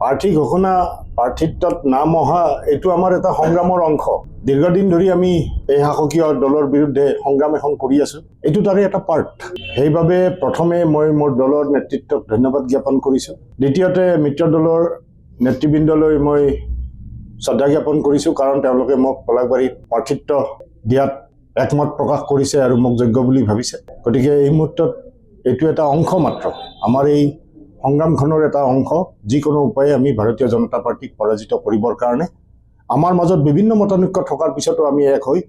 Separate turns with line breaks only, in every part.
প্ৰাৰ্থী ঘোষণা প্ৰাৰ্থিত্বত নাম অহা এইটো আমাৰ এটা সংগ্ৰামৰ অংশ। দীৰ্ঘদিন ধৰি আমি এই শাসকীয় দলৰ বিৰুদ্ধে সংগ্ৰাম এখন কৰি আছো, এইটো তাৰে এটা পাৰ্ট। সেইবাবে প্ৰথমে মই মোৰ দলৰ নেতৃত্বক ধন্যবাদ জ্ঞাপন কৰিছো। দ্বিতীয়তে মিত্ৰ দলৰ নেতৃবৃন্দলৈ মই শ্ৰদ্ধা জ্ঞাপন কৰিছো, কাৰণ তেওঁলোকে মোক পলাশবাৰীত প্ৰাৰ্থিত্ব দিয়াত একমত প্ৰকাশ কৰিছে আৰু মোক যোগ্য বুলি ভাবিছে। গতিকে এই মুহূৰ্তত এইটো এটা অংশ মাত্ৰ, আমাৰ এই সংগ্ৰামখনৰ এটা অংশ। যিকোনো উপায়ে আমি ভাৰতীয় জনতা পাৰ্টিক পৰাজিত কৰিবৰ কাৰণে আমাৰ মাজত বিভিন্ন মতানৈক্য থকাৰ পিছতো আমি এক হৈ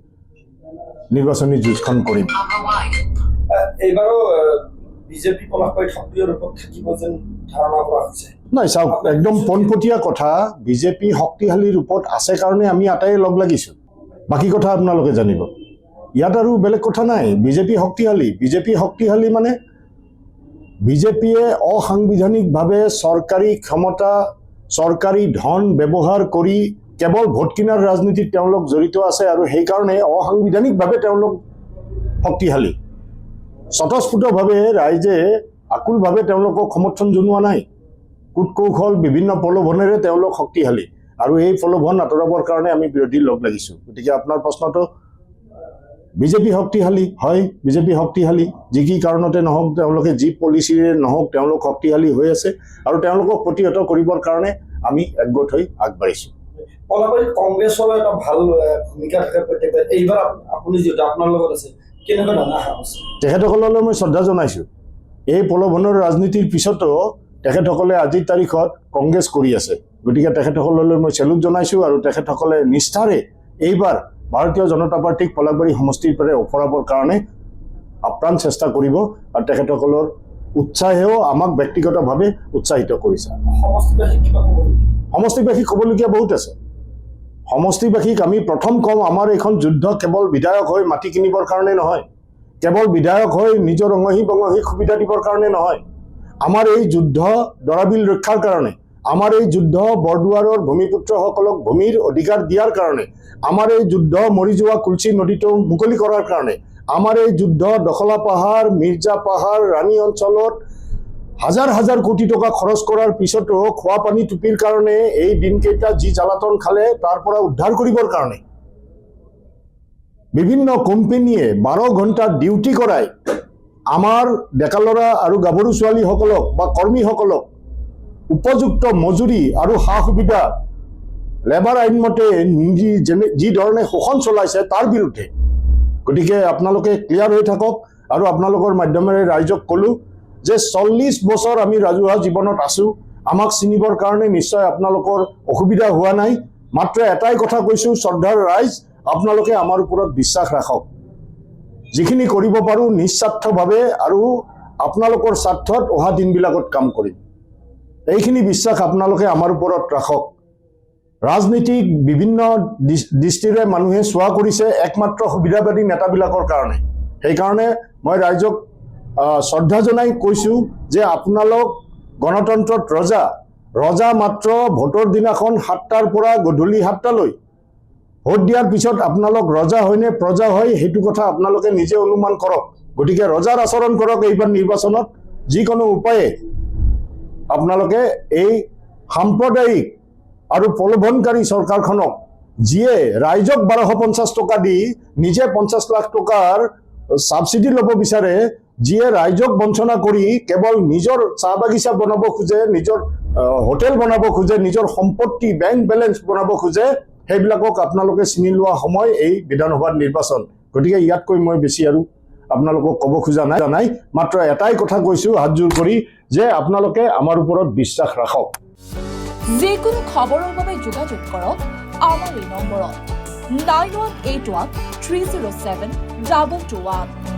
নিৰ্বাচনী যুঁজখন কৰিম।
এইবাৰো বিজেপি পলাশবাৰীত সক্ৰিয় ৰূপত থাকিব যেন ধাৰণা কৰা হৈছে।
নাই চাওক, একদম পোনপটীয়া কথা, বিজেপি শক্তিশালী ৰূপত আছে কাৰণে আমি আটাইয়ে লগ লাগিছো। বাকী কথা আপোনালোকে জানিব, ইয়াত আৰু বেলেগ কথা নাই। বিজেপি শক্তিশালী মানে বিজেপিয়ে অসাংবিধানিকভাৱে চৰকাৰী ক্ষমতা, চৰকাৰী ধন ব্যৱহাৰ কৰি কেৱল ভোট কিনাৰ ৰাজনীতিত তেওঁলোক জড়িত আছে, আৰু সেইকাৰণে অসাংবিধানিকভাৱে তেওঁলোক শক্তিশালী। স্বতঃস্ফূৰ্তভাৱে ৰাইজে আকুলভাৱে তেওঁলোকক সমৰ্থন জনোৱা নাই। কূট কৌশল, বিভিন্ন প্ৰলোভনেৰে তেওঁলোক শক্তিশালী, আৰু এই প্ৰলোভন আঁতৰাবৰ কাৰণে আমি বিৰোধী লগ লাগিছো। গতিকে আপোনাৰ প্ৰশ্নটো, বিজেপি শক্তিশালী হয়, বিজেপি শক্তিশালী যি কি কাৰণতে নহওক, তেওঁলোকে যি পলিচিৰে নহওক তেওঁলোক শক্তিশালী হৈ আছে, আৰু তেওঁলোকক প্ৰতিহত কৰিবৰ কাৰণে আমি একগোট হৈ আগবাঢ়িছো।
পলাশবাৰীত কংগ্ৰেছৰ এটা ভাল ভূমিকা থাকে প্ৰত্যেকবাৰ। এইবাৰ আপুনি যিহেতু আপোনাৰ লগত আছে, কেনেকুৱা ধৰণৰ আশা আছে?
তেখেতসকললৈ মই শ্ৰদ্ধা জনাইছো। এই প্ৰলোভনৰ ৰাজনীতিৰ পিছতো তেখেতসকলে আজিৰ তাৰিখত কংগ্ৰেছ কৰি আছে। গতিকে তেখেতসকললৈ মই চেলুট জনাইছো, আৰু তেখেতসকলে নিষ্ঠাৰে এইবাৰ ভাৰতীয় জনতা পাৰ্টিক পলাশবাৰী সমষ্টিৰ পৰা ওফৰাবৰ কাৰণে আপ্ৰাণ চেষ্টা কৰিব, আৰু তেখেতসকলৰ উৎসাহেও আমাক ব্যক্তিগতভাৱে উৎসাহিত কৰিছে। সমষ্টিবাসীক ক'বলগীয়া বহুত আছে। সমষ্টিবাসীক আমি প্ৰথম কম, আমাৰ এইখন যুদ্ধ কেৱল বিধায়ক হৈ মাটি কিনিবৰ কাৰণে নহয়, কেৱল বিধায়ক হৈ নিজৰ অঙহী বঙহীক সুবিধা দিবৰ কাৰণে নহয়। আমাৰ এই যুদ্ধ দৰাবিল ৰক্ষাৰ কাৰণে, আমাৰ এই যুদ্ধ বৰদুৱাৰৰ ভূমিপুত্ৰসকলক ভূমিৰ অধিকাৰ দিয়াৰ কাৰণে, আমাৰ এই যুদ্ধ মৰি যোৱা কুলচী নদীটো মুকলি কৰাৰ কাৰণে, আমাৰ এই যুদ্ধ দখলা পাহাৰ, মিৰ্জা পাহাৰ, ৰাণী অঞ্চলত হাজাৰ হাজাৰ কোটি টকা খৰচ কৰাৰ পিছতো খোৱা পানী টুপিৰ কাৰণে এই দিনকেইটা যি জ্বালাতন খালে তাৰ পৰা উদ্ধাৰ কৰিবৰ কাৰণে বিভিন্ন কোম্পানীয়ে 12 ঘণ্টা ডিউটি কৰাই আমাৰ ডেকা ল'ৰা আৰু গাভৰু ছোৱালীসকলক বা কৰ্মীসকলক উপযুক্ত মজুৰি আৰু সা সুবিধা লেবাৰ আইনমতে যি ধৰণে শোষণ চলাইছে তাৰ বিৰুদ্ধে। গতিকে আপোনালোকে ক্লিয়াৰ হৈ থাকক, আৰু আপোনালোকৰ মাধ্যমেৰে ৰাইজক ক'লো যে 40 বছৰ আমি ৰাজহুৱা জীৱনত আছো, আমাক চিনিবৰ কাৰণে নিশ্চয় আপোনালোকৰ অসুবিধা হোৱা নাই। মাত্ৰ এটাই কথা কৈছো, শ্ৰদ্ধাৰ ৰাইজ, আপোনালোকে আমাৰ ওপৰত বিশ্বাস ৰাখক। যিখিনি কৰিব পাৰো নিস্বাৰ্থভাৱে আৰু আপোনালোকৰ স্বাৰ্থত অহা দিনবিলাকত কাম কৰিম। এইখিনি বিশ্বাস আপোনালোকে আমাৰ ওপৰত ৰাখক। ৰাজনীতিক বিভিন্ন দৃষ্টিৰে মানুহে চোৱা কৰিছে একমাত্ৰ সুবিধাবাদী নেতাবিলাকৰ কাৰণে। সেইকাৰণে মই ৰাইজক শ্ৰদ্ধা জনাই কৈছো যে আপোনালোক গণতন্ত্ৰত ৰজা মাত্ৰ ভোটৰ দিনাখন 7টাৰ পৰা গধূলি 7টালৈ। ভোট দিয়াৰ পিছত আপোনালোক ৰজা হয়নে প্ৰজা হয় সেইটো কথা আপোনালোকে নিজে অনুমান কৰক। গতিকে ৰজাৰ আচৰণ কৰক এইবাৰ নিৰ্বাচনত। যিকোনো উপায়ে আপোনালোকে এই সাম্প্ৰদায়িক আৰু প্ৰলোভনকাৰী চৰকাৰখনক, যিয়ে ৰাইজক 1250 টকা দি নিজে 50 লাখ টকাৰ সাবসিডি ল'ব বিচাৰে, যিয়ে ৰাইজক বঞ্চনা কৰি কেৱল নিজৰ চাহ বাগিচা বনাব খোজে, নিজৰ হোটেল বনাব খোজে, নিজৰ সম্পত্তি বেংক বেলেঞ্চ বনাব খোজে, সেইবিলাকক আপোনালোকে চিনি লোৱা সময় এই বিধানসভাৰ নিৰ্বাচন। গতিকে ইয়াতকৈ মই বেছি আৰু আপোনালোকক ক'ব খোজা নাই। মাত্ৰ এটাই কথা কৈছো হাতজোৰ কৰি, যে আপোনালোকে আমাৰ ওপৰত বিশ্বাস ৰাখক।
যিকোনো খবৰৰ বাবে যোগাযোগ কৰক আমাৰ এই নম্বৰত 9181 307 221।